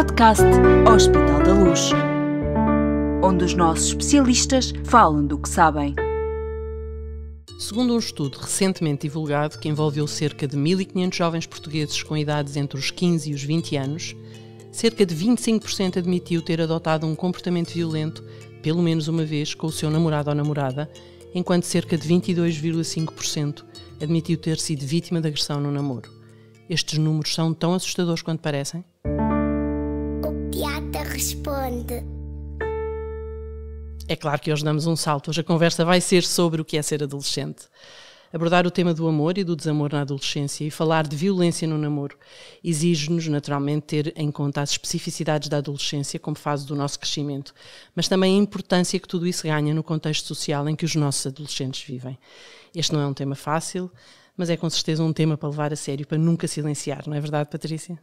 podcast Hospital da Luz, onde os nossos especialistas falam do que sabem. Segundo um estudo recentemente divulgado que envolveu cerca de 1.500 jovens portugueses com idades entre os 15 e os 20 anos, cerca de 25% admitiu ter adotado um comportamento violento pelo menos uma vez com o seu namorado ou namorada, enquanto cerca de 22,5% admitiu ter sido vítima de agressão no namoro. Estes números são tão assustadores quanto parecem? O Piata responde. É claro que hoje damos um salto. Hoje a conversa vai ser sobre o que é ser adolescente. Abordar o tema do amor e do desamor na adolescência e falar de violência no namoro exige-nos, naturalmente, ter em conta as especificidades da adolescência como fase do nosso crescimento, mas também a importância que tudo isso ganha no contexto social em que os nossos adolescentes vivem. Este não é um tema fácil, mas é com certeza um tema para levar a sério, para nunca silenciar, não é verdade, Patrícia?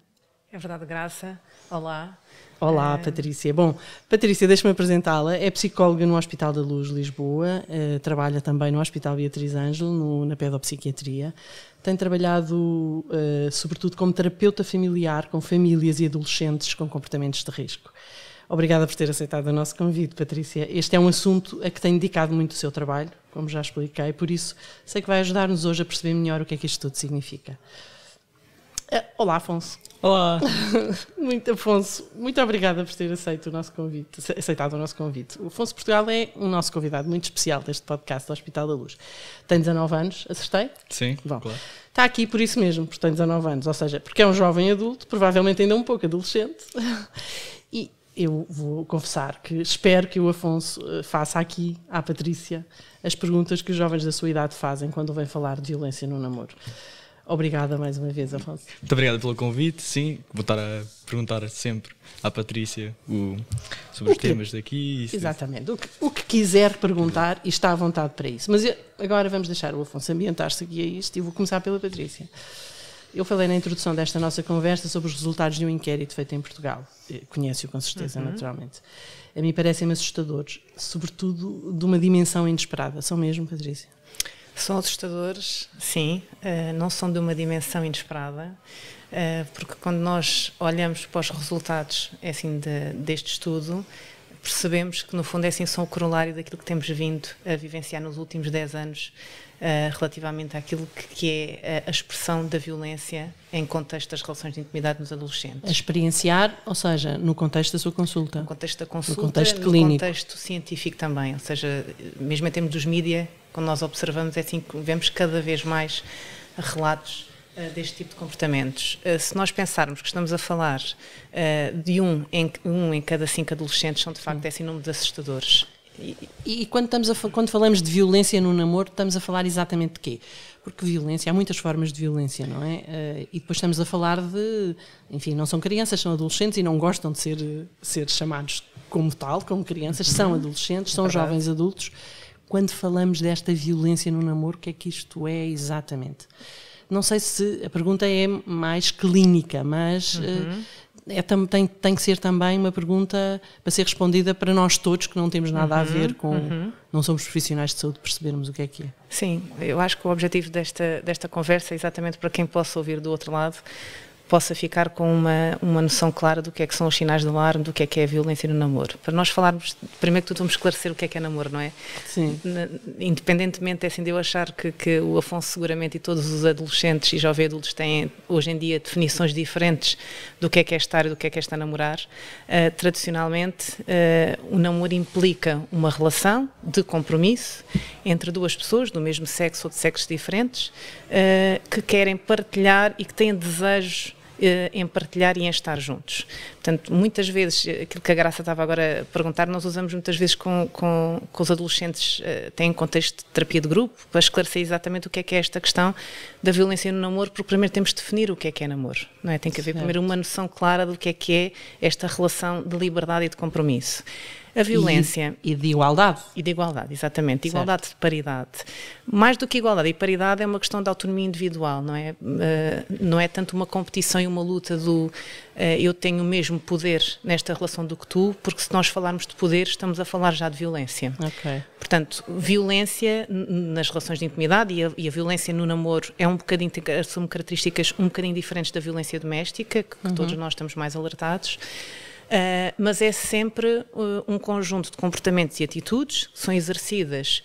É verdade, Graça. Olá. Olá, Patrícia. Bom, Patrícia, deixa-me apresentá-la. É psicóloga no Hospital da Luz, Lisboa. Trabalha também no Hospital Beatriz Ângelo, na pedopsiquiatria. Tem trabalhado, sobretudo, como terapeuta familiar com famílias e adolescentes com comportamentos de risco. Obrigada por ter aceitado o nosso convite, Patrícia. Este é um assunto a que tem dedicado muito o seu trabalho, como já expliquei, por isso sei que vai ajudar-nos hoje a perceber melhor o que é que isto tudo significa. Olá, Afonso. Olá. Afonso, muito obrigada por ter aceitado o nosso convite. O Afonso Portugal é o nosso convidado muito especial deste podcast do Hospital da Luz. Tem 19 anos, acertei? Sim, bom, claro. Está aqui por isso mesmo, porque tem 19 anos, ou seja, porque é um jovem adulto, provavelmente ainda um pouco adolescente. E eu vou confessar que espero que o Afonso faça aqui à Patrícia as perguntas que os jovens da sua idade fazem quando vêm falar de violência no namoro. Obrigada mais uma vez, Afonso. Muito obrigado pelo convite, sim. Vou estar a perguntar sempre à Patrícia sobre os temas daqui. Exatamente. O que quiser perguntar e está à vontade para isso. Mas agora vamos deixar o Afonso ambientar-se aqui a isto e vou começar pela Patrícia. Eu falei na introdução desta nossa conversa sobre os resultados de um inquérito feito em Portugal. Conhece-o com certeza, naturalmente. A mim parecem-me assustadores, sobretudo de uma dimensão inesperada. São mesmo, Patrícia? São assustadores, sim, não são de uma dimensão inesperada, porque quando nós olhamos para os resultados deste estudo, percebemos que no fundo são o corolário daquilo que temos vindo a vivenciar nos últimos 10 anos relativamente àquilo que é a expressão da violência em contexto das relações de intimidade nos adolescentes. A experienciar, ou seja, no contexto da sua consulta. No contexto da consulta, no contexto clínico. No contexto científico também, ou seja, mesmo em termos dos mídia, quando nós observamos, que vemos cada vez mais relatos deste tipo de comportamentos. Se nós pensarmos que estamos a falar de um em cada 5 adolescentes são de facto números assustadores. E quando falamos de violência no namoro, estamos a falar exatamente de quê? Porque violência, há muitas formas de violência, não é? E depois estamos a falar de, enfim, não são crianças, são adolescentes e não gostam de ser chamados como tal, como crianças, são adolescentes, são jovens adultos. Quando falamos desta violência no namoro, o que é que isto é exatamente? Não sei se a pergunta é mais clínica, mas tem que ser também uma pergunta para ser respondida para nós todos, que não temos nada a ver com... Não somos profissionais de saúde, percebermos o que é. Sim, eu acho que o objetivo desta conversa é exatamente para quem possa ouvir do outro lado, possa ficar com uma noção clara do que são os sinais de alarme, do que é a violência no namoro. Para nós falarmos, primeiro que tudo, vamos esclarecer o que é namoro, não é? Sim. Independentemente de eu achar que o Afonso seguramente e todos os adolescentes e jovens adultos têm hoje em dia definições diferentes do que é estar e do que é estar a namorar, tradicionalmente o namoro implica uma relação de compromisso entre duas pessoas do mesmo sexo ou de sexos diferentes que querem partilhar e que têm desejos em partilhar e em estar juntos. Portanto, muitas vezes, aquilo que a Graça estava agora a perguntar, nós usamos muitas vezes com os adolescentes, têm contexto de terapia de grupo, para esclarecer exatamente o que é esta questão da violência no namoro, porque primeiro temos de definir o que é namoro, não é? Tem que haver primeiro uma noção clara do que é esta relação de liberdade e de compromisso. A violência. E de igualdade. E de igualdade, exatamente. De igualdade, de paridade. Mais do que igualdade e paridade é uma questão de autonomia individual, não é? Não é tanto uma competição e uma luta do eu tenho o mesmo poder nesta relação do que tu, porque se nós falarmos de poder, estamos a falar já de violência. Ok. Portanto, violência nas relações de intimidade e a violência no namoro é um bocadinho, são características um bocadinho diferentes da violência doméstica, que todos nós estamos mais alertados. Mas é sempre um conjunto de comportamentos e atitudes que são exercidas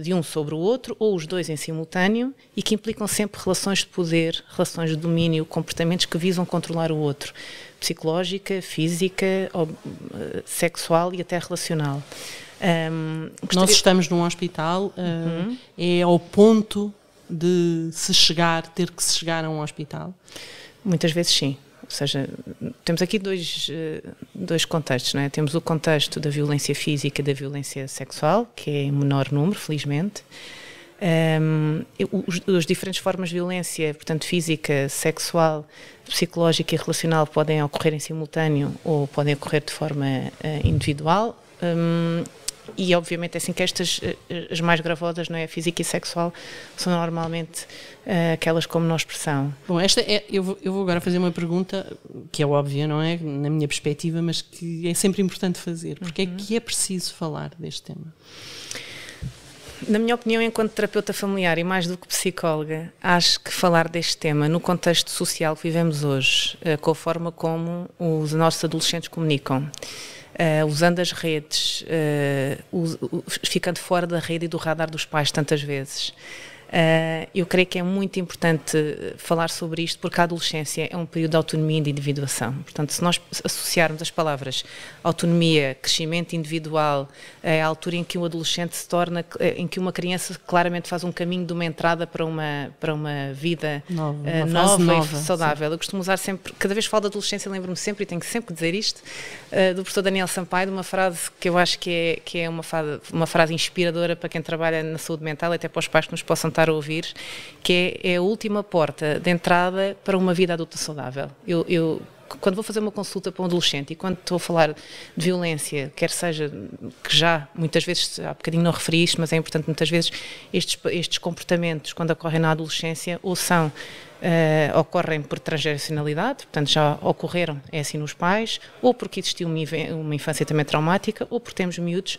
de um sobre o outro, ou os dois em simultâneo, e que implicam sempre relações de poder, relações de domínio, comportamentos que visam controlar o outro, psicológica, física, sexual e até relacional. Nós estamos num hospital, é ao ponto de ter que se chegar a um hospital? Muitas vezes sim. Ou seja, temos aqui dois contextos, não é? Temos o contexto da violência física e da violência sexual, que é em menor número, felizmente. As diferentes formas de violência, portanto, física, sexual, psicológica e relacional, podem ocorrer em simultâneo ou podem ocorrer de forma individual. E obviamente é assim que as mais gravosas, não é, física e sexual, são normalmente aquelas com menor expressão. Bom, eu vou agora fazer uma pergunta que é óbvia, não é, na minha perspectiva, mas que é sempre importante fazer. Porque é que é preciso falar deste tema? Na minha opinião, enquanto terapeuta familiar e mais do que psicóloga, acho que falar deste tema no contexto social que vivemos hoje, com a forma como os nossos adolescentes comunicam, usando as redes, ficando fora da rede e do radar dos pais tantas vezes. Eu creio que é muito importante falar sobre isto, porque a adolescência é um período de autonomia e de individuação. Portanto, se nós associarmos as palavras autonomia, crescimento individual, é a altura em que um adolescente se torna, em que uma criança claramente faz um caminho de uma entrada para uma vida nova e saudável. Sim. Eu costumo usar sempre, cada vez que falo de adolescência, lembro-me sempre, e tenho que sempre dizer isto, do professor Daniel Sampaio, de uma frase que eu acho que é uma frase inspiradora para quem trabalha na saúde mental, até para os pais que nos possam estar a ouvir, que é a última porta de entrada para uma vida adulta saudável. Eu quando vou fazer uma consulta para um adolescente e quando estou a falar de violência, quer seja, que já muitas vezes, há bocadinho não referi isto, mas é importante, muitas vezes estes comportamentos, quando ocorrem na adolescência, ou ocorrem por transgeracionalidade, portanto já ocorreram, é assim nos pais, ou porque existiu uma infância também traumática, ou porque temos miúdos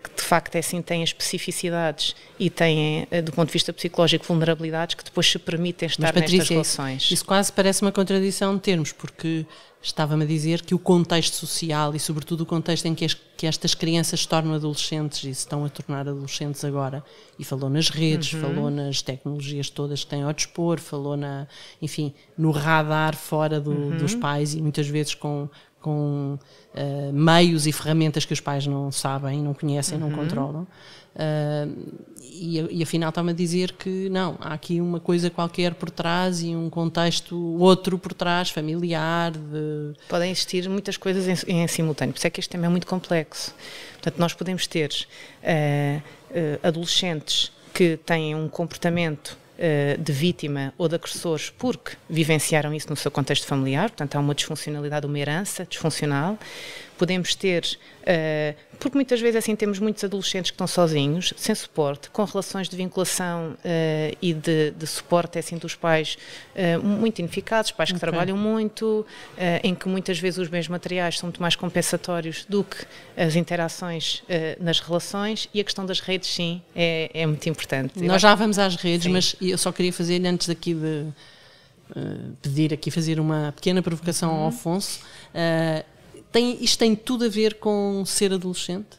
que de facto é assim, têm as especificidades e têm, do ponto de vista psicológico, vulnerabilidades que depois se permitem estar nestas relações. Isso quase parece uma contradição de termos, porque estava-me a dizer que o contexto social e sobretudo o contexto em que estas crianças se tornam adolescentes e se estão a tornar adolescentes agora, e falou nas redes, falou nas tecnologias todas que têm ao dispor, falou no radar fora dos pais e muitas vezes com meios e ferramentas que os pais não sabem, não conhecem, não controlam. E afinal está-me a dizer que não, há aqui uma coisa qualquer por trás e um contexto outro por trás, familiar. Podem existir muitas coisas em simultâneo, por isso é que este tema é muito complexo. Portanto, nós podemos ter adolescentes que têm um comportamento de vítima ou de agressores porque vivenciaram isso no seu contexto familiar, portanto há uma disfuncionalidade, uma herança disfuncional. Podemos ter, porque muitas vezes assim temos muitos adolescentes que estão sozinhos, sem suporte, com relações de vinculação e de suporte assim dos pais muito ineficazes, pais que trabalham muito, em que muitas vezes os bens materiais são muito mais compensatórios do que as interações nas relações, e a questão das redes sim é muito importante. Nós já vamos às redes, sim. Mas eu só queria fazer, antes daqui de pedir aqui, fazer uma pequena provocação ao Afonso. Isto tem tudo a ver com ser adolescente?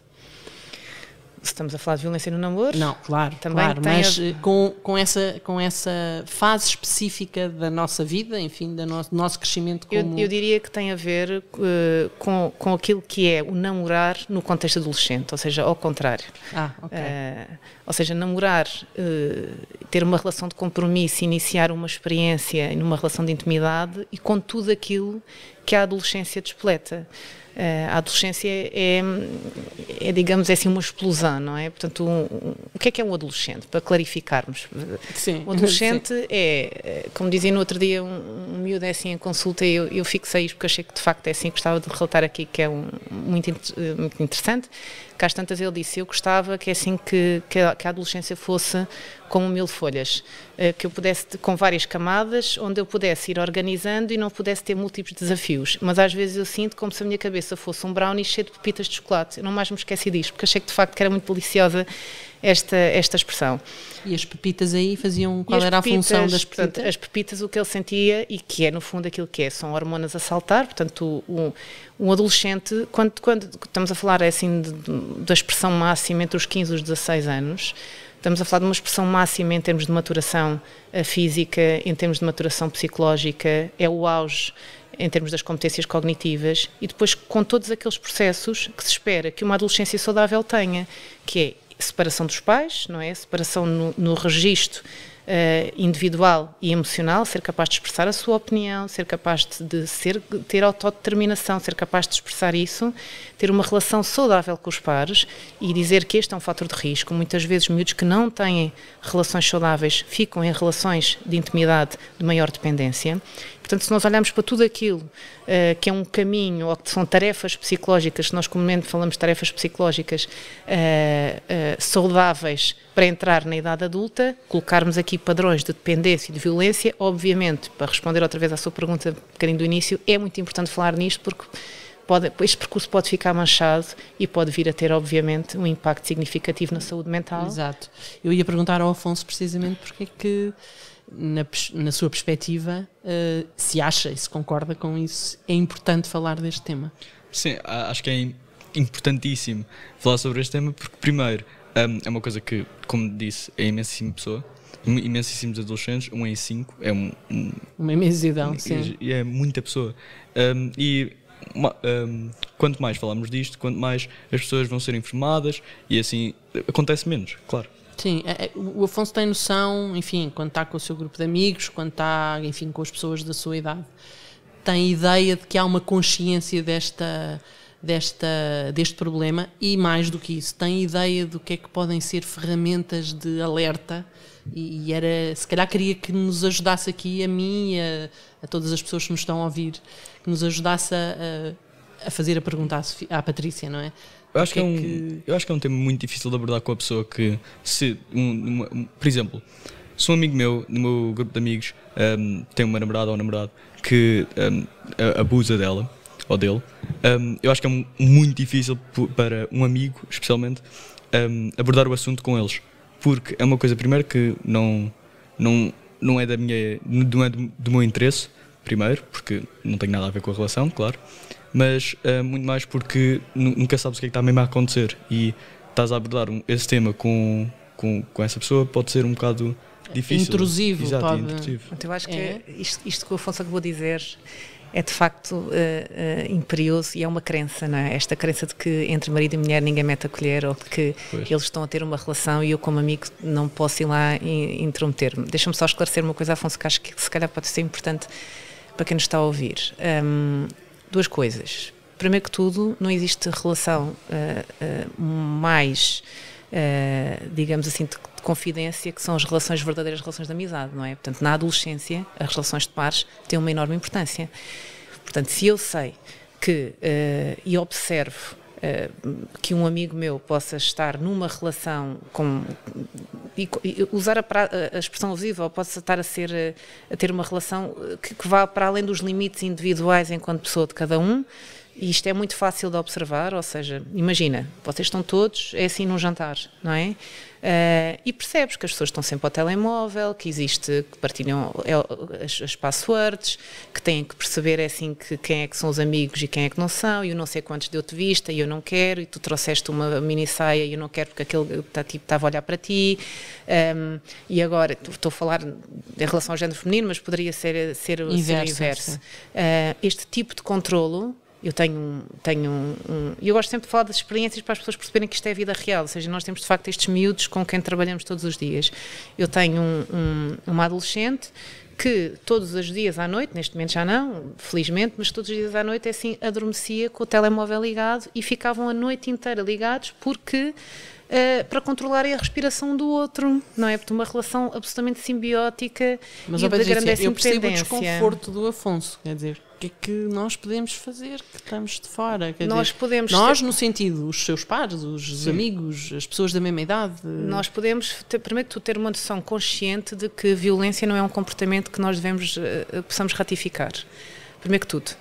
Se estamos a falar de violência no namoro? Não, claro, também mas com essa fase específica da nossa vida, enfim, do nosso crescimento como... Eu diria que tem a ver com aquilo que é o namorar no contexto adolescente, ou seja, ao contrário. Ok. Ou seja, namorar, ter uma relação de compromisso, iniciar uma experiência numa relação de intimidade e com tudo aquilo que a adolescência despoleta. A adolescência é, digamos, assim, uma explosão, não é? Portanto, o que é um adolescente? Para clarificarmos. Sim. O adolescente é, como dizia no outro dia um miúdo é assim em consulta, e eu fixei isto porque achei que de facto é assim, gostava de relatar aqui, que é muito interessante. Que às tantas ele disse, eu gostava que é assim que a adolescência fosse como 1000 folhas, que eu pudesse, com várias camadas, onde eu pudesse ir organizando e não pudesse ter múltiplos desafios, mas às vezes eu sinto como se a minha cabeça fosse um brownie cheio de pepitas de chocolate. Eu não mais me esqueci disto, porque achei que de facto que era muito deliciosa esta expressão. E as pepitas aí faziam, qual era a função das pepitas? Portanto, as pepitas, o que ele sentia, e que é no fundo aquilo que é, são hormonas a saltar. Portanto, um adolescente, quando estamos a falar assim da expressão máxima entre os 15 e os 16 anos, estamos a falar de uma expressão máxima em termos de maturação física, em termos de maturação psicológica, é o auge em termos das competências cognitivas, e depois com todos aqueles processos que se espera que uma adolescência saudável tenha, que é separação dos pais, não é? Separação no registro individual e emocional, ser capaz de expressar a sua opinião, ser capaz de ter autodeterminação, ser capaz de expressar isso, ter uma relação saudável com os pares e dizer que este é um fator de risco. Muitas vezes miúdos que não têm relações saudáveis ficam em relações de intimidade de maior dependência. Portanto, se nós olharmos para tudo aquilo que é um caminho, ou que são tarefas psicológicas, se nós comumente falamos de tarefas psicológicas saudáveis para entrar na idade adulta, colocarmos aqui padrões de dependência e de violência, obviamente, para responder outra vez à sua pergunta um bocadinho do início, é muito importante falar nisto, porque este percurso pode ficar manchado e pode vir a ter, obviamente, um impacto significativo na saúde mental. Exato. Eu ia perguntar ao Afonso precisamente porque é que, na sua perspectiva, se acha e se concorda com isso, é importante falar deste tema. Sim, acho que é importantíssimo falar sobre este tema, porque primeiro é uma coisa que, como disse, é imensíssimos adolescentes, 1 em 5 é uma imensidão, sim. É muita pessoa. Quanto mais falamos disto, quanto mais as pessoas vão ser informadas, e assim acontece menos, claro. Sim, o Afonso tem noção, enfim, quando está com o seu grupo de amigos, quando está, enfim, com as pessoas da sua idade, tem ideia de que há uma consciência deste problema, e mais do que isso, tem ideia do que é que podem ser ferramentas de alerta, e se calhar queria que nos ajudasse aqui, a mim e a todas as pessoas que nos estão a ouvir, que nos ajudasse a fazer a pergunta à Patrícia, não é? Eu acho que é um tema muito difícil de abordar com a pessoa que, por exemplo, se um amigo meu, no meu grupo de amigos, tem uma namorada ou um namorado que abusa dela ou dele, eu acho que é muito difícil para um amigo, especialmente, abordar o assunto com eles, porque é uma coisa, primeiro, que não é do meu interesse, primeiro, porque não tem nada a ver com a relação, claro, mas muito mais porque nunca sabes o que é que está mesmo a acontecer, e estás a abordar esse tema com essa pessoa pode ser um bocado difícil. Intrusivo. Exato, intrusivo. Eu acho que isto que o Afonso acabou de dizer é de facto imperioso, e é uma crença, não é? Esta crença de que entre marido e mulher ninguém mete a colher, ou de que eles estão a ter uma relação e eu, como amigo, não posso ir lá e intrometer-me. Deixa-me só esclarecer uma coisa, Afonso, que acho que se calhar pode ser importante para quem nos está a ouvir. 2 coisas. Primeiro que tudo, não existe relação mais, digamos assim, de confidência, que são as verdadeiras relações de amizade, não é? Portanto, na adolescência, as relações de pares têm uma enorme importância. Portanto, se eu sei que, e observo que um amigo meu possa estar numa relação e usar a expressão abusiva, ou possa estar a ter uma relação que vá para além dos limites individuais enquanto pessoa de cada um, e isto é muito fácil de observar, ou seja, imagina, vocês estão todos, é assim num jantar, não é? E percebes que as pessoas estão sempre ao telemóvel, que partilham as passwords, que têm que perceber quem é que são os amigos e quem é que não são, e eu não sei quantos deu-te vista e eu não quero, e tu trouxeste uma mini saia e eu não quero porque aquele estava a olhar para ti, e agora estou a falar em relação ao género feminino, mas poderia ser o inverso. Este tipo de controlo, eu eu gosto sempre de falar das experiências para as pessoas perceberem que isto é a vida real, ou seja, nós temos de facto estes miúdos com quem trabalhamos todos os dias. Eu tenho uma adolescente que todos os dias à noite, neste momento já não, felizmente, mas todos os dias à noite é assim, adormecia com o telemóvel ligado e ficavam a noite inteira ligados porque para controlarem a respiração do outro, não é? Porque uma relação absolutamente simbiótica mas, e de grande eu percebo o independência. desconforto do Afonso, quer dizer, o que é que nós podemos fazer que estamos de fora? Quer Nós dizer, podemos nós no sentido, os seus pares, os amigos, as pessoas da mesma idade. Nós podemos, primeiro que tudo, ter uma noção consciente de que violência não é um comportamento que nós possamos ratificar. Primeiro que tudo.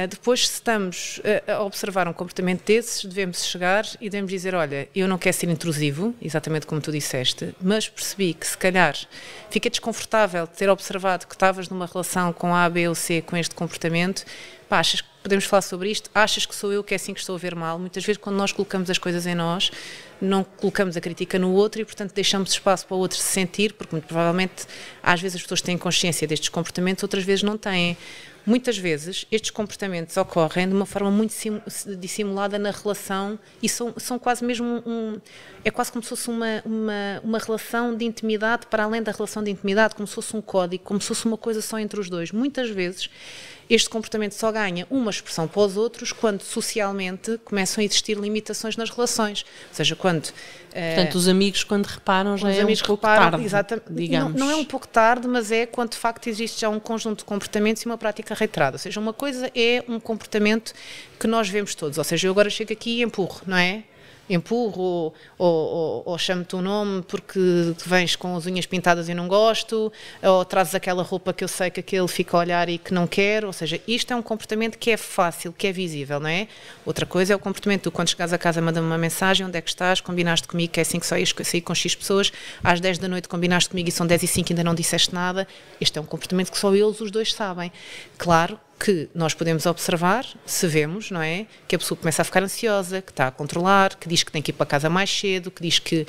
Depois, se estamos a observar um comportamento desses, devemos chegar e devemos dizer, olha, eu não quero ser intrusivo, exatamente como tu disseste, mas percebi que se calhar fiquei desconfortável de ter observado que estavas numa relação com A, B ou C com este comportamento. Pá, achas que podemos falar sobre isto? Achas que sou eu que é assim que estou a ver mal? Muitas vezes quando nós colocamos as coisas em nós, não colocamos a crítica no outro e portanto deixamos espaço para o outro se sentir, porque muito provavelmente às vezes as pessoas têm consciência destes comportamentos, outras vezes não têm. Muitas vezes estes comportamentos ocorrem de uma forma muito dissimulada na relação e são quase mesmo é quase como se fosse uma relação de intimidade para além da relação de intimidade, como se fosse um código, como se fosse uma coisa só entre os dois. Muitas vezes este comportamento só ganha uma expressão para os outros quando socialmente começam a existir limitações nas relações. Ou seja, quando... Portanto, os amigos quando reparam já é um pouco tarde, digamos. Não é um pouco tarde, mas é quando de facto existe já um conjunto de comportamentos e uma prática reiterada. Ou seja, uma coisa é um comportamento que nós vemos todos. Ou seja, eu agora chego aqui e empurro, não é? Empurro ou chamo-te um nome porque vens com as unhas pintadas e eu não gosto, ou trazes aquela roupa que eu sei que aquele fica a olhar e que não quer, ou seja, isto é um comportamento que é fácil, que é visível, não é? Outra coisa é o comportamento, tu quando chegares a casa manda-me uma mensagem, onde é que estás, combinaste comigo que é assim que só ias sair com X pessoas, às 10 da noite combinaste comigo e são 10h05 e ainda não disseste nada, este é um comportamento que só eles os dois sabem. Claro que nós podemos observar, se vemos, não é? Que a pessoa começa a ficar ansiosa, que está a controlar, que diz que tem que ir para casa mais cedo, que diz que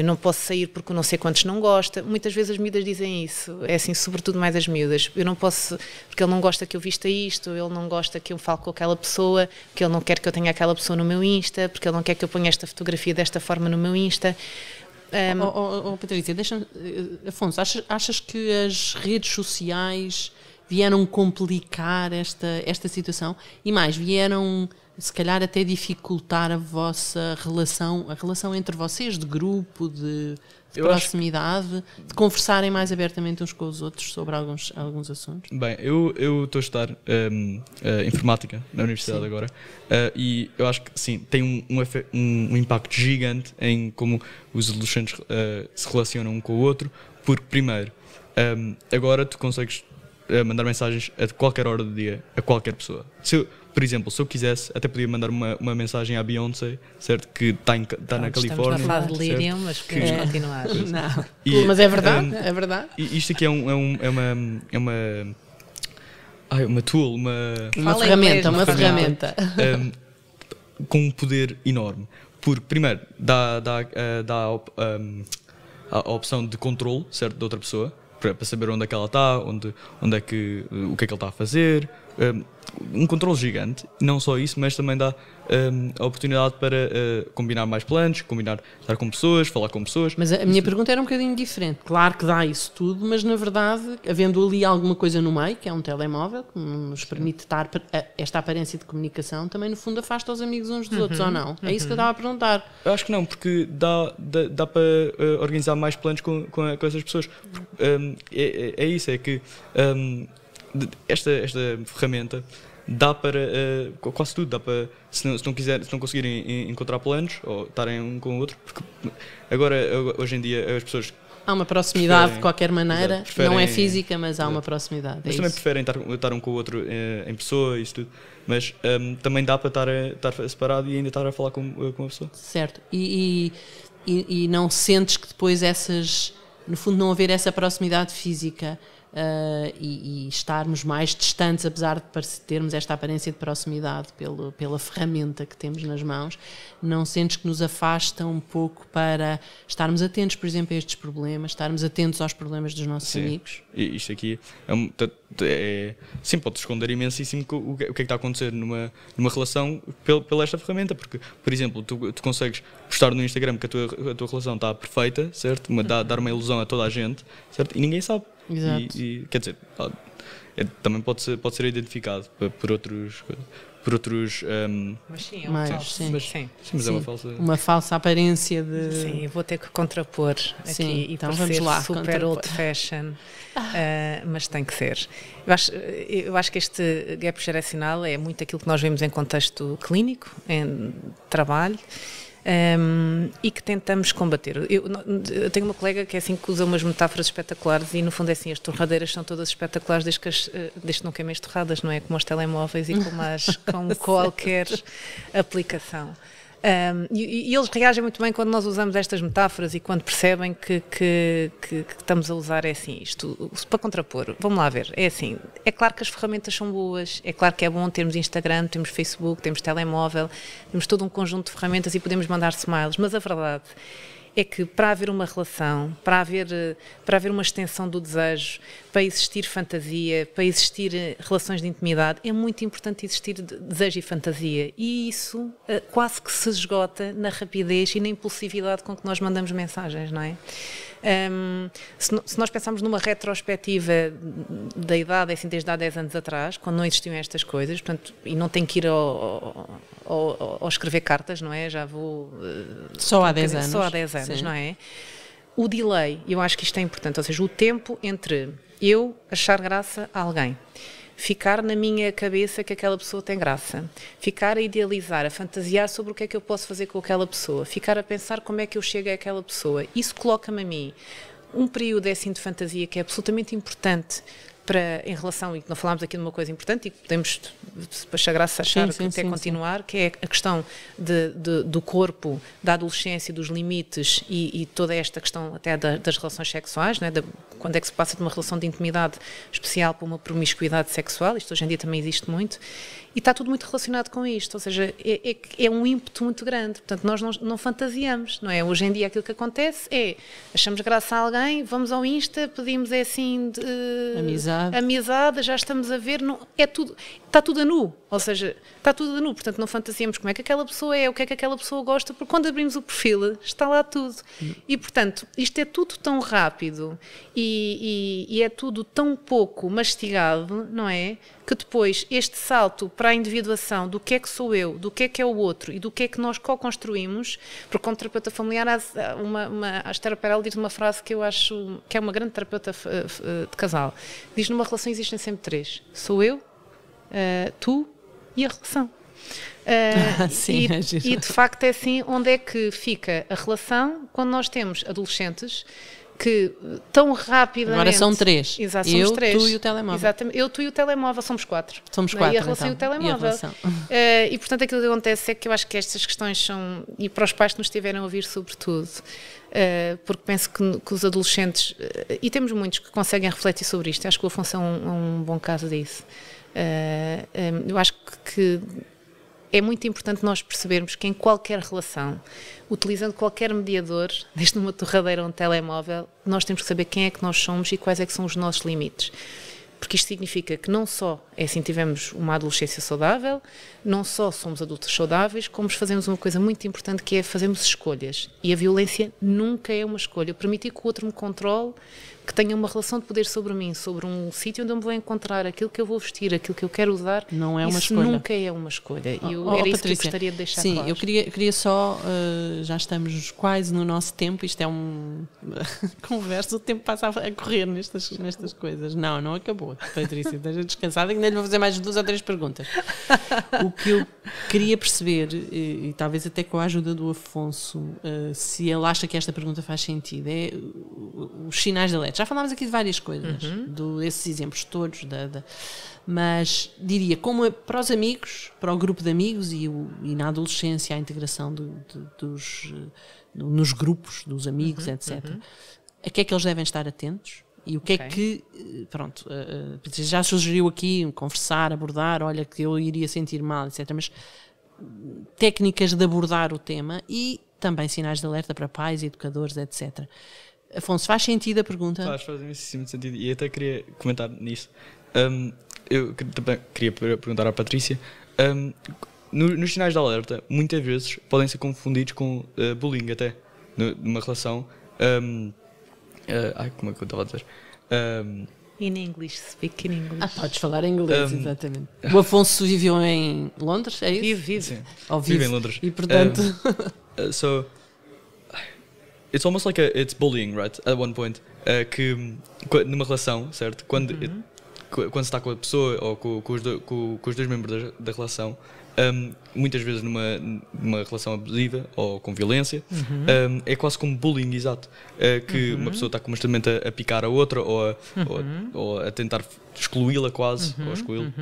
não posso sair porque não sei quantos não gosta. Muitas vezes as miúdas dizem isso, é assim, sobretudo mais as miúdas. Eu não posso, porque ele não gosta que eu vista isto, ele não gosta que eu fale com aquela pessoa, que ele não quer que eu tenha aquela pessoa no meu Insta, porque ele não quer que eu ponha esta fotografia desta forma no meu Insta. Patrícia, Afonso, achas que as redes sociais vieram complicar esta situação e mais, vieram se calhar até dificultar a vossa relação, a relação entre vocês, de grupo, de proximidade, de conversarem mais abertamente uns com os outros sobre alguns assuntos? Bem, eu estou a estudar informática na universidade agora e eu acho que sim, tem um impacto gigante em como os adolescentes se relacionam um com o outro, porque primeiro, agora tu consegues mandar mensagens a qualquer hora do dia, a qualquer pessoa. Por exemplo, se eu quisesse, até podia mandar uma mensagem à Beyoncé, certo? Que está na Califórnia. Estamos na fase de delírio, mas podemos continuar. Não. Mas é verdade, é verdade. E isto aqui é uma tool, uma ferramenta. Com um poder enorme. Porque, primeiro, dá a opção de controle, certo? De outra pessoa, para saber onde é que ela está, o que é que ele está a fazer, um controle gigante. Não só isso, mas também dá a oportunidade para combinar mais planos, estar com pessoas, falar com pessoas. Mas a minha pergunta era um bocadinho diferente. Claro que dá isso tudo, mas na verdade, havendo ali alguma coisa no meio, que é um telemóvel, que nos permite estar esta aparência de comunicação, também no fundo afasta os amigos uns dos outros, ou não? É isso que eu estava a perguntar. Eu acho que não, porque dá para organizar mais planos com essas pessoas. É isso, é que esta ferramenta dá para quase tudo, dá para se não conseguirem encontrar planos ou estarem um com o outro, porque agora hoje em dia as pessoas há uma proximidade de qualquer maneira, não é física, mas há uma proximidade. Mas também preferem estar um com o outro em pessoa e isso tudo, mas também dá para estar separado e ainda estar a falar com a pessoa. Certo, e não sentes que depois no fundo não haver essa proximidade física e estarmos mais distantes, apesar de termos esta aparência de proximidade pela ferramenta que temos nas mãos, não sentes que nos afasta um pouco para estarmos atentos, por exemplo, a estes problemas, estarmos atentos aos problemas dos nossos amigos? E isto aqui sim, pode esconder imensíssimo o que é que está a acontecer numa relação pela esta ferramenta, porque, por exemplo, tu consegues postar no Instagram que a tua relação está perfeita, certo? Dar uma ilusão a toda a gente, certo? E ninguém sabe. Exato. Quer dizer, também pode ser identificado por outros Mas sim, mas é uma falsa. Uma falsa aparência de. Sim, eu vou ter que contrapor aqui Sim, e então parecer vamos lá, super contrapor. old fashion, mas tem que ser. Eu acho que este gap geracional é muito aquilo que nós vemos em contexto clínico, em trabalho. E que tentamos combater. Eu tenho uma colega que é assim que usa umas metáforas espetaculares e no fundo é assim, as torradeiras são todas espetaculares desde que não queimem as torradas, não é? Como os telemóveis e como qualquer aplicação. E eles reagem muito bem quando nós usamos estas metáforas e quando percebem que estamos a usar isto para contrapor. Vamos lá ver, é assim, é claro que as ferramentas são boas, é claro que é bom termos Instagram, temos Facebook, temos telemóvel, temos todo um conjunto de ferramentas e podemos mandar smiles, mas a verdade é que para haver uma relação, para haver uma extensão do desejo, para existir fantasia, para existir relações de intimidade, é muito importante existir desejo e fantasia. E isso quase que se esgota na rapidez e na impulsividade com que nós mandamos mensagens, não é? Se nós pensarmos numa retrospectiva da idade, assim, desde há 10 anos atrás, quando não existiam estas coisas, portanto, e não tenho que ir ao escrever cartas, não é? Já vou... Só há 10 anos. Só há 10 anos, sim. Não é? O delay, eu acho que isto é importante, ou seja, o tempo entre eu achar graça a alguém, ficar na minha cabeça que aquela pessoa tem graça, ficar a idealizar, a fantasiar sobre o que é que eu posso fazer com aquela pessoa, ficar a pensar como é que eu chego àquela pessoa, isso coloca-me a mim um período assim de fantasia que é absolutamente importante em relação, e não falámos aqui de uma coisa importante e que podemos depois se a graça achar que até continuar, que é a questão do corpo, da adolescência, dos limites e toda esta questão até das relações sexuais, não é? Quando é que se passa de uma relação de intimidade especial para uma promiscuidade sexual, isto hoje em dia também existe muito, e está tudo muito relacionado com isto, ou seja, é um ímpeto muito grande, portanto nós não fantasiamos, não é? Hoje em dia aquilo que acontece é, achamos graça a alguém, vamos ao Insta, pedimos assim amizade, já estamos a ver, não, está tudo a nu, ou seja, está tudo a nu, portanto não fantasiamos como é que aquela pessoa é, o que é que aquela pessoa gosta, porque quando abrimos o perfil está lá tudo. E portanto, isto é tudo tão rápido e é tudo tão pouco mastigado, não é? Que depois este salto para a individuação do que é que sou eu, do que é o outro e do que é que nós co-construímos, porque como terapeuta familiar a Esther Perel diz uma frase que eu acho que é uma grande terapeuta de casal, diz: numa relação existem sempre 3, sou eu, tu e a relação. Sim, e de facto é assim onde é que fica a relação quando nós temos adolescentes que tão rapidamente... Agora são 3. Exato, somos 3. Tu e o telemóvel. Exatamente. Eu, tu e o telemóvel, somos 4. Somos 4, e a relação então. e o telemóvel. E portanto aquilo que acontece é que eu acho que estas questões são... E para os pais que nos estiverem a ouvir sobretudo, porque penso que os adolescentes... E temos muitos que conseguem refletir sobre isto. Acho que o Afonso é um bom caso disso. Eu acho que é muito importante nós percebermos que em qualquer relação, utilizando qualquer mediador, desde uma torradeira ou um telemóvel, nós temos que saber quem é que nós somos e quais é que são os nossos limites. Porque isto significa que não só é assim tivemos uma adolescência saudável, não só somos adultos saudáveis, como fazemos uma coisa muito importante que é fazermos escolhas. E a violência nunca é uma escolha. Eu permitir que o outro me controle, que tenha uma relação de poder sobre mim, sobre um sítio onde eu me vou encontrar, aquilo que eu vou vestir, aquilo que eu quero usar, não é uma isso escolha. Nunca é uma escolha. E era isso que eu gostaria de deixar sim, claro. Eu queria só, já estamos quase no nosso tempo, isto é conversa, o tempo passa a correr nestas coisas. Não acabou, Patrícia, esteja descansada, que ainda lhe vou fazer mais 2 ou 3 perguntas. O que eu queria perceber, e talvez até com a ajuda do Afonso, se ele acha que esta pergunta faz sentido, é os sinais de alerta. Já falámos aqui de várias coisas, desses exemplos todos, mas diria, como para os amigos, para o grupo de amigos e na adolescência a integração nos grupos dos amigos, etc. A que é que eles devem estar atentos? E o que é que, pronto, já sugeriu aqui conversar, abordar, olha que eu iria sentir mal, etc. Mas técnicas de abordar o tema e também sinais de alerta para pais, educadores, etc. Afonso, faz sentido a pergunta? Faz muitíssimo sentido e até queria comentar nisso. Eu também queria perguntar à Patrícia, nos sinais de alerta muitas vezes podem ser confundidos com bullying até, numa relação. Como é que eu estava a dizer? In English, speak in English. Podes falar em inglês, exatamente. O Afonso viveu em Londres, é isso? Vive. Sim. Ou Vive em Londres. E portanto... So, it's almost like it's bullying, right? At one point. Que numa relação, certo? Quando se está com a pessoa ou com os dois membros da relação, muitas vezes numa relação abusiva ou com violência, é quase como bullying, exato. Que uma pessoa está constantemente a picar a outra ou a tentar excluí-la quase, ou excluí-la.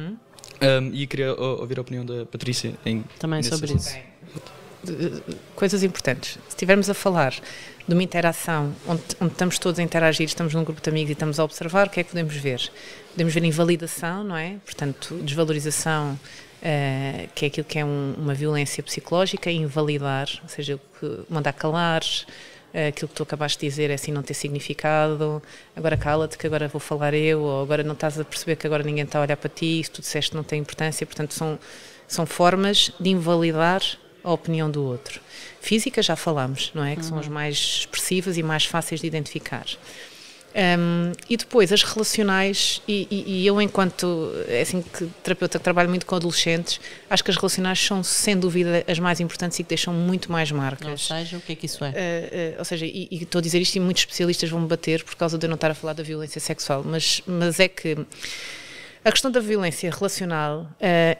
E queria ouvir a opinião da Patrícia também sobre isso. Coisas importantes. Se estivermos a falar de uma interação onde estamos todos a interagir, estamos num grupo de amigos e estamos a observar, o que é que podemos ver? Podemos ver invalidação, não é? Portanto, desvalorização, que é aquilo que é uma violência psicológica, invalidar, ou seja, mandar calar, aquilo que tu acabaste de dizer é assim, não ter significado, agora cala-te que agora vou falar eu, ou agora não estás a perceber que agora ninguém está a olhar para ti, se tu disseste não tem importância, portanto são formas de invalidar a opinião do outro. Física já falámos, não é? Que são as mais expressivas e mais fáceis de identificar. E depois as relacionais, e eu enquanto assim, que terapeuta que trabalho muito com adolescentes, acho que as relacionais são sem dúvida as mais importantes e que deixam muito mais marcas. Ou seja, o que é que isso é? Ou seja, e estou a dizer isto e muitos especialistas vão me bater por causa de eu não estar a falar da violência sexual, mas é que a questão da violência relacional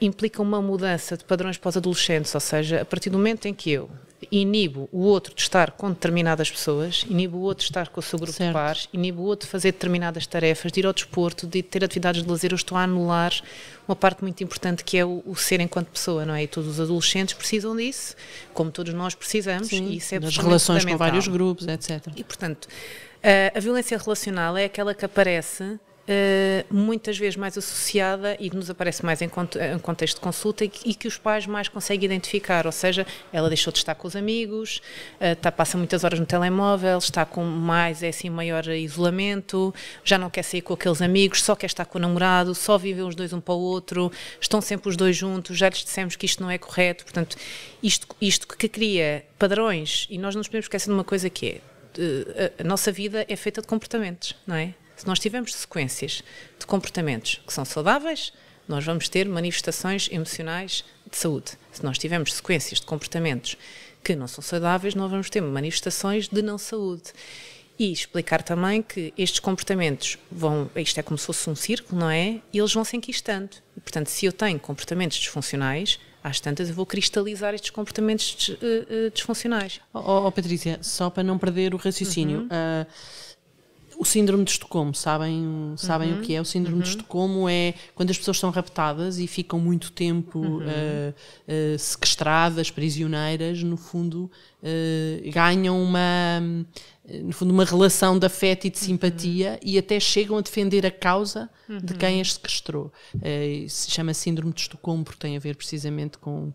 implica uma mudança de padrões para os adolescentes, ou seja, a partir do momento em que eu inibo o outro de estar com determinadas pessoas, inibo o outro de estar com o seu grupo de pares, inibo o outro de fazer determinadas tarefas, de ir ao desporto, de ter atividades de lazer, eu estou a anular uma parte muito importante que é o ser enquanto pessoa, não é? E todos os adolescentes precisam disso, como todos nós precisamos, e isso é das relações com vários grupos, etc. E, portanto, a violência relacional é aquela que aparece muitas vezes mais associada e que nos aparece mais em contexto de consulta e que os pais mais conseguem identificar, ou seja, ela deixou de estar com os amigos, passa muitas horas no telemóvel, está com maior isolamento, já não quer sair com aqueles amigos, só quer estar com o namorado, só vivem os dois um para o outro, estão sempre os dois juntos, já lhes dissemos que isto não é correto, portanto, isto que cria padrões, e nós não nos podemos esquecer de uma coisa que é, a nossa vida é feita de comportamentos, não é? Se nós tivermos sequências de comportamentos que são saudáveis, nós vamos ter manifestações emocionais de saúde. Se nós tivermos sequências de comportamentos que não são saudáveis, nós vamos ter manifestações de não saúde. E explicar também que estes comportamentos isto é como se fosse um círculo, não é? E eles vão se enquistando. E, portanto, se eu tenho comportamentos disfuncionais, às tantas eu vou cristalizar estes comportamentos disfuncionais. Patrícia, só para não perder o raciocínio, o síndrome de Estocolmo, sabem o que é? O síndrome de Estocolmo é quando as pessoas são raptadas e ficam muito tempo sequestradas, prisioneiras, no fundo ganham uma relação de afeto e de simpatia e até chegam a defender a causa de quem as sequestrou. Se chama síndrome de Estocolmo porque tem a ver precisamente com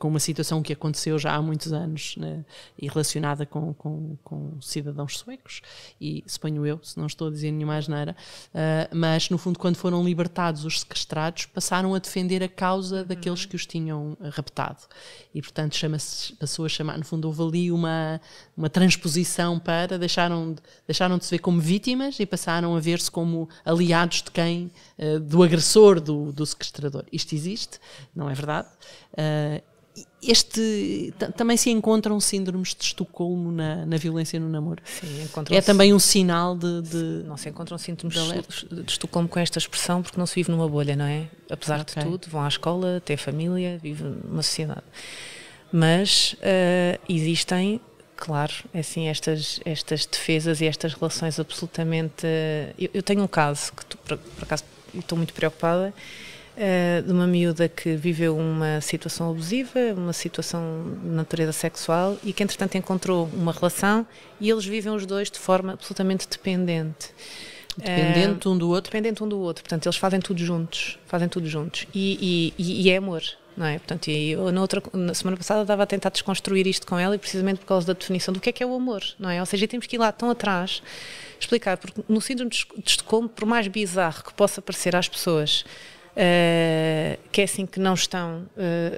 uma situação que aconteceu já há muitos anos, né, e relacionada com cidadãos suecos, e suponho eu, se não estou a dizer nenhuma asneira, mas no fundo quando foram libertados os sequestrados passaram a defender a causa daqueles que os tinham raptado e portanto passou a chamar, no fundo houve ali uma transposição para deixaram de se ver como vítimas e passaram a ver-se como aliados de quem, do agressor, do sequestrador. Isto existe, não é verdade? Também se encontram síndromes de Estocolmo na violência no namoro. Sim, é também um sinal de não se encontram síndromes de Estocolmo com esta expressão porque não se vive numa bolha, não é? Apesar de tudo, vão à escola, têm família, vivem numa sociedade. Mas existem, claro, assim, estas defesas e estas relações absolutamente... Eu tenho um caso que, por acaso, estou muito preocupada, de uma miúda que viveu uma situação abusiva, uma situação de natureza sexual e que, entretanto, encontrou uma relação e eles vivem os dois de forma absolutamente dependente. Dependente um do outro? Dependente um do outro. Portanto, eles fazem tudo juntos. E é amor. Não é? Portanto, na semana passada estava a tentar desconstruir isto com ela e precisamente por causa da definição do que é o amor, não é? Ou seja, temos que ir lá tão atrás explicar, porque no síndrome de Estocolmo, por mais bizarro que possa parecer às pessoas, que é assim que não estão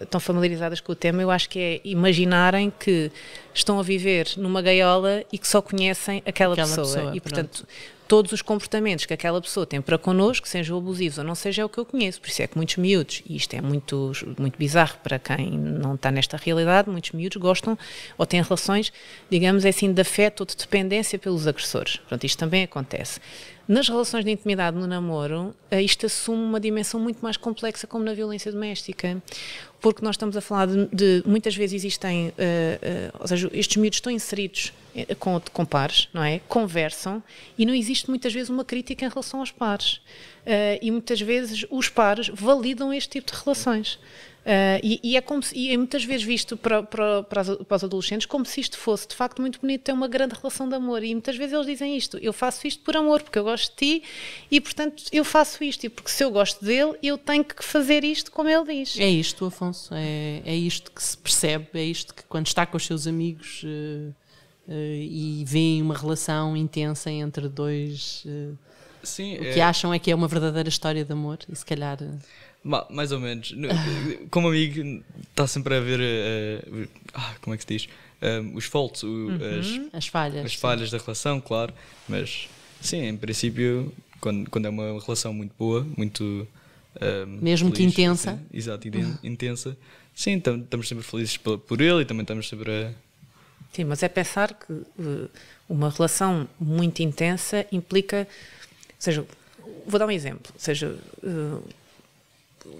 tão familiarizadas com o tema, eu acho que é imaginarem que estão a viver numa gaiola e que só conhecem aquela pessoa. E, portanto, todos os comportamentos que aquela pessoa tem para connosco, sejam abusivos ou não seja, é o que eu conheço. Por isso é que muitos miúdos, e isto é muito, muito bizarro para quem não está nesta realidade, muitos miúdos gostam ou têm relações, digamos assim, de afeto ou de dependência pelos agressores. Portanto, isto também acontece. Nas relações de intimidade no namoro, isto assume uma dimensão muito mais complexa, como na violência doméstica, porque nós estamos a falar de muitas vezes existem, ou seja, estes miúdos estão inseridos com pares, não é? Conversam e não existe muitas vezes uma crítica em relação aos pares. E muitas vezes os pares validam este tipo de relações. E é muitas vezes visto para os adolescentes como se isto fosse de facto muito bonito, ter uma grande relação de amor, e muitas vezes eles dizem isto: eu faço isto por amor, porque eu gosto de ti e portanto eu faço isto, e porque se eu gosto dele eu tenho que fazer isto como ele diz. É isto, Afonso, é isto que se percebe, é isto que quando está com os seus amigos e vêem uma relação intensa entre dois, Sim, o que acham é que é uma verdadeira história de amor, e se calhar... Mais ou menos. Como amigo, está sempre a ver como é que se diz? Os faults, as falhas. As falhas da relação, claro. Mas sim, em princípio, quando é uma relação muito boa, muito mesmo feliz, que intensa. Assim, exato, intensa. Sim, estamos sempre felizes por ele, e também estamos sempre a... Sim, mas é pensar que uma relação muito intensa implica... Ou seja, vou dar um exemplo. Ou seja...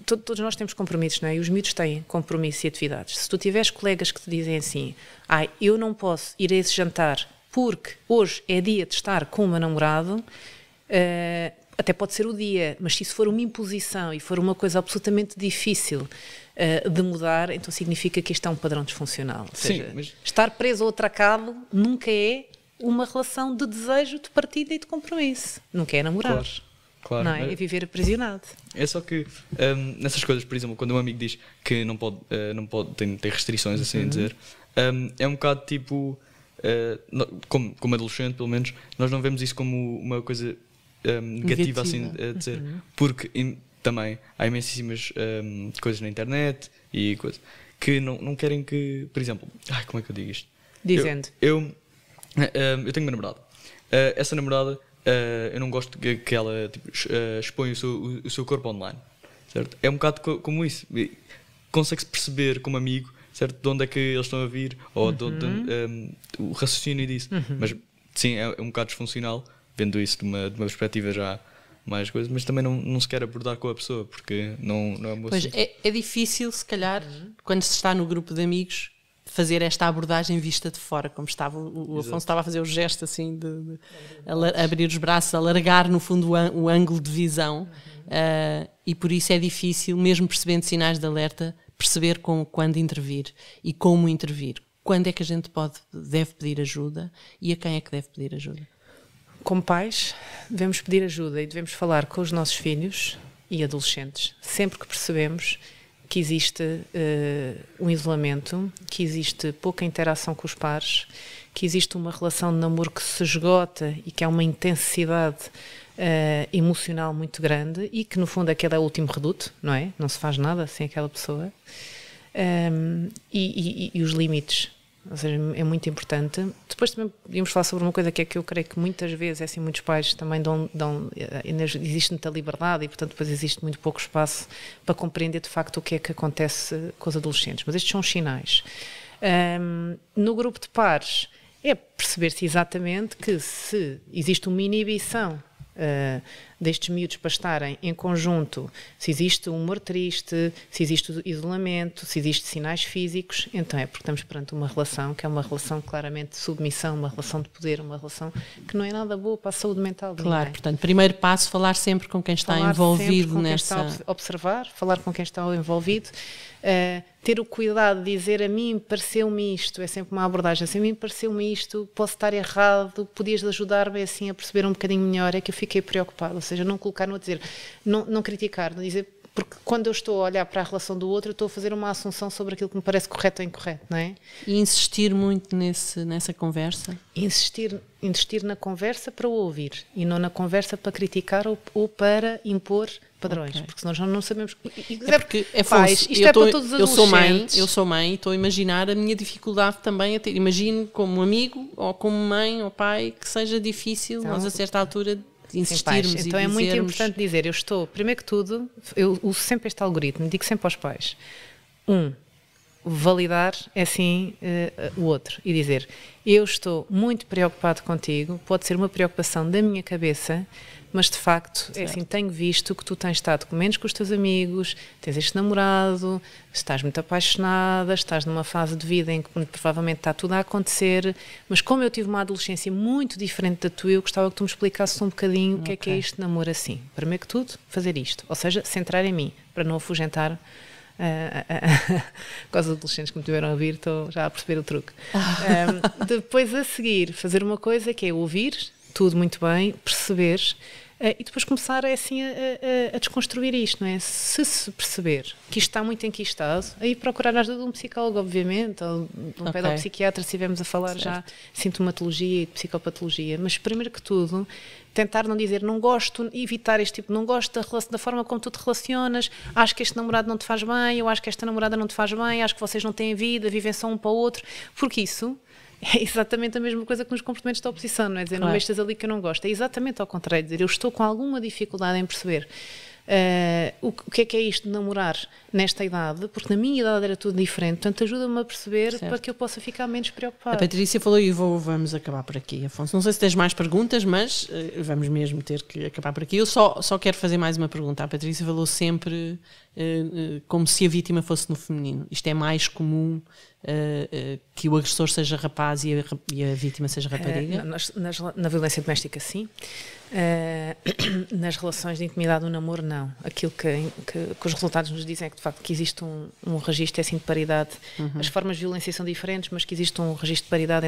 Todos nós temos compromissos, não é? E os miúdos têm compromissos e atividades. Se tu tiveres colegas que te dizem assim: eu não posso ir a esse jantar porque hoje é dia de estar com o meu namorado, até pode ser o dia, mas se isso for uma imposição e for uma coisa absolutamente difícil de mudar, então significa que isto é um padrão disfuncional. Ou seja, estar preso ou atracado nunca é uma relação de desejo, de partida e de compromisso. Nunca é namorar. Claro, não é? É viver aprisionado. É só que nessas coisas, por exemplo, quando um amigo diz que não pode tem restrições, assim a dizer, é um bocado tipo, como adolescente, pelo menos, nós não vemos isso como uma coisa negativa, assim a dizer, porque também há imensíssimas coisas na internet e coisas que não querem que, por exemplo, como é que eu digo isto? Dizendo. Eu tenho uma namorada. Essa namorada, eu não gosto que ela tipo, exponha o seu corpo online, certo? É um bocado como isso. Consegue-se perceber como amigo, certo? De onde é que eles estão a vir, ou o raciocínio disso. Mas sim, é um bocado disfuncional, vendo isso de uma perspectiva já mais coisa, mas também não se quer abordar com a pessoa, porque não é uma... Pois, é difícil, se calhar, quando se está no grupo de amigos, fazer esta abordagem vista de fora, como estava o Afonso estava a fazer o gesto assim de abrir os braços, alargar no fundo o ângulo de visão, e por isso é difícil, mesmo percebendo sinais de alerta, perceber quando intervir e como intervir. Quando é que a gente deve pedir ajuda e a quem é que deve pedir ajuda? Como pais, devemos pedir ajuda e devemos falar com os nossos filhos e adolescentes sempre que percebemos que existe um isolamento, que existe pouca interação com os pares, que existe uma relação de namoro que se esgota e que há uma intensidade emocional muito grande e que no fundo aquele é o último reduto, não é? Não se faz nada sem aquela pessoa. E os limites, ou seja, é muito importante. Depois também podíamos falar sobre uma coisa que é que eu creio que muitas vezes, assim, muitos pais também existe muita liberdade e portanto depois existe muito pouco espaço para compreender de facto o que é que acontece com os adolescentes, mas estes são os sinais. No grupo de pares é perceber-se exatamente que se existe uma inibição destes miúdos para estarem em conjunto, se existe um humor triste, se existe isolamento, se existe sinais físicos, então é porque estamos perante uma relação que é uma relação claramente de submissão, uma relação de poder, uma relação que não é nada boa para a saúde mental de ninguém. Claro, portanto, primeiro passo, falar sempre com quem está envolvido com nessa... quem está a observar, falar com quem está envolvido, ter o cuidado de dizer a mim pareceu-me isto, é sempre uma abordagem, assim, a mim pareceu-me isto, posso estar errado, podias ajudar-me assim a perceber um bocadinho melhor, é que eu fiquei preocupada, ou seja, não colocar, não dizer, não criticar, não dizer, Porque quando eu estou a olhar para a relação do outro, eu estou a fazer uma assunção sobre aquilo que me parece correto ou incorreto, não é? E insistir muito nessa conversa? Insistir na conversa para o ouvir e não na conversa para criticar ou para impor padrões, porque senão já não sabemos. É porque isto para todos os adolescentes. Eu sou mãe e estou a imaginar a minha dificuldade também a ter. Imagino como amigo ou como mãe ou pai que seja difícil nós a certa altura insistirmos. Então é muito importante dizer, primeiro que tudo, eu uso sempre este algoritmo, digo sempre aos pais, validar assim o outro e dizer, eu estou muito preocupado contigo, pode ser uma preocupação da minha cabeça, mas de facto, é assim, tenho visto que tu tens estado com menos com os teus amigos, tens este namorado, estás muito apaixonada, estás numa fase de vida em que provavelmente está tudo a acontecer, mas como eu tive uma adolescência muito diferente da tua, eu gostava que tu me explicasses um bocadinho o que é este namoro assim. Primeiro que tudo, fazer isto, ou seja, centrar em mim, para não afugentar com os adolescentes que me tiveram a ouvir, estou já a perceber o truque. Depois a seguir, fazer uma coisa que é ouvir, tudo muito bem, perceber e depois começar assim a desconstruir isto, não é? Se perceber que isto está muito enquistado, aí procurar a ajuda de um psicólogo, obviamente, ou de um pedopsiquiatra, se estivermos a falar já de sintomatologia e de psicopatologia, mas primeiro que tudo tentar não dizer não gosto, evitar este tipo, não gosto da forma como tu te relacionas, acho que este namorado não te faz bem, eu acho que esta namorada não te faz bem, acho que vocês não têm vida, vivem só um para o outro, porque isso é exatamente a mesma coisa que nos comportamentos de oposição, não é dizer, não mexas ali que eu não gosto, é exatamente ao contrário, dizer, eu estou com alguma dificuldade em perceber o que é isto de namorar nesta idade, porque na minha idade era tudo diferente, portanto ajuda-me a perceber para que eu possa ficar menos preocupada. A Patrícia falou e vamos acabar por aqui, Afonso. Não sei se tens mais perguntas, mas vamos mesmo ter que acabar por aqui. Eu só quero fazer mais uma pergunta. A Patrícia falou sempre como se a vítima fosse no feminino. Isto é mais comum que o agressor seja rapaz e a vítima seja rapariga? Na violência doméstica, sim. Nas relações de intimidade do namoro, não. Aquilo que os resultados nos dizem é que de facto que existe um registro assim, de paridade. As formas de violência são diferentes, mas que existe um registro de paridade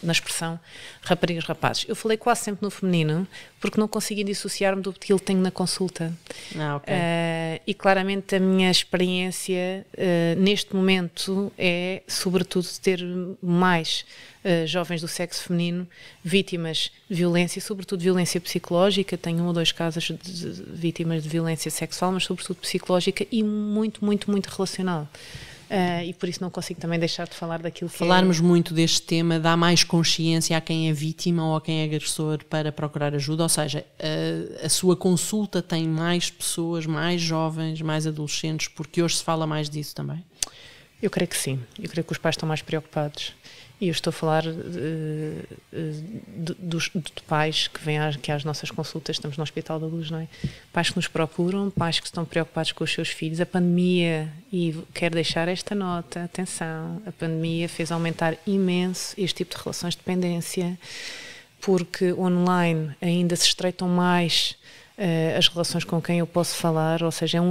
na expressão raparigas e rapazes. Eu falei quase sempre no feminino porque não consegui dissociar-me do que eu tenho na consulta. E claramente a minha experiência neste momento é sobretudo de ter mais jovens do sexo feminino vítimas de violência, sobretudo violência psicológica. Tenho 1 ou 2 casos de vítimas de violência sexual, mas sobretudo psicológica e muito, muito, muito relacional. E por isso não consigo também deixar de falar daquilo que falarmos muito deste tema dá mais consciência a quem é vítima ou a quem é agressor para procurar ajuda, ou seja, a sua consulta tem mais pessoas, mais jovens, mais adolescentes, porque hoje se fala mais disso também? Eu creio que sim, eu creio que os pais estão mais preocupados. E eu estou a falar de pais que vêm às nossas consultas, estamos no Hospital da Luz, não é? Pais que nos procuram, pais que estão preocupados com os seus filhos. A pandemia, e quero deixar esta nota, atenção, a pandemia fez aumentar imenso este tipo de relações de dependência, porque online ainda se estreitam mais as relações com quem eu posso falar, ou seja,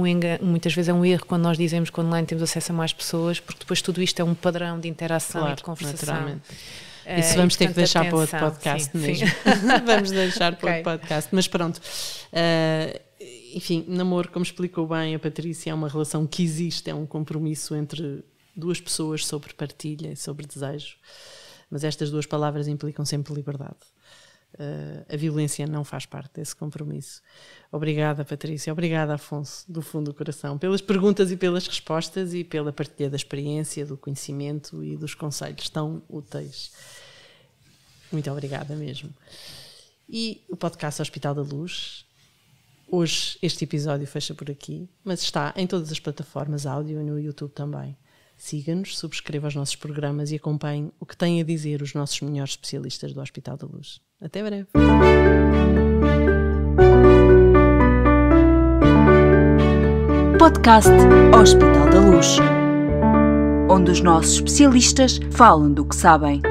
muitas vezes é um erro quando nós dizemos que online temos acesso a mais pessoas, porque depois tudo isto é um padrão de interação e de conversação. Naturalmente. Isso vamos ter que deixar para outro podcast mesmo. Vamos deixar para outro podcast, mas pronto. Enfim, namoro, como explicou bem a Patrícia, é uma relação que existe, é um compromisso entre duas pessoas sobre partilha e sobre desejo, mas estas duas palavras implicam sempre liberdade. A violência não faz parte desse compromisso. Obrigada, Patrícia. Obrigada, Afonso, do fundo do coração, pelas perguntas e pelas respostas e pela partilha da experiência, do conhecimento e dos conselhos tão úteis. Muito obrigada mesmo. E o podcast Hospital da Luz, hoje este episódio fecha por aqui, mas está em todas as plataformas áudio e no YouTube também. Siga-nos, subscreva os nossos programas e acompanhe o que têm a dizer os nossos melhores especialistas do Hospital da Luz. Até breve. Podcast Hospital da Luz, onde os nossos especialistas falam do que sabem.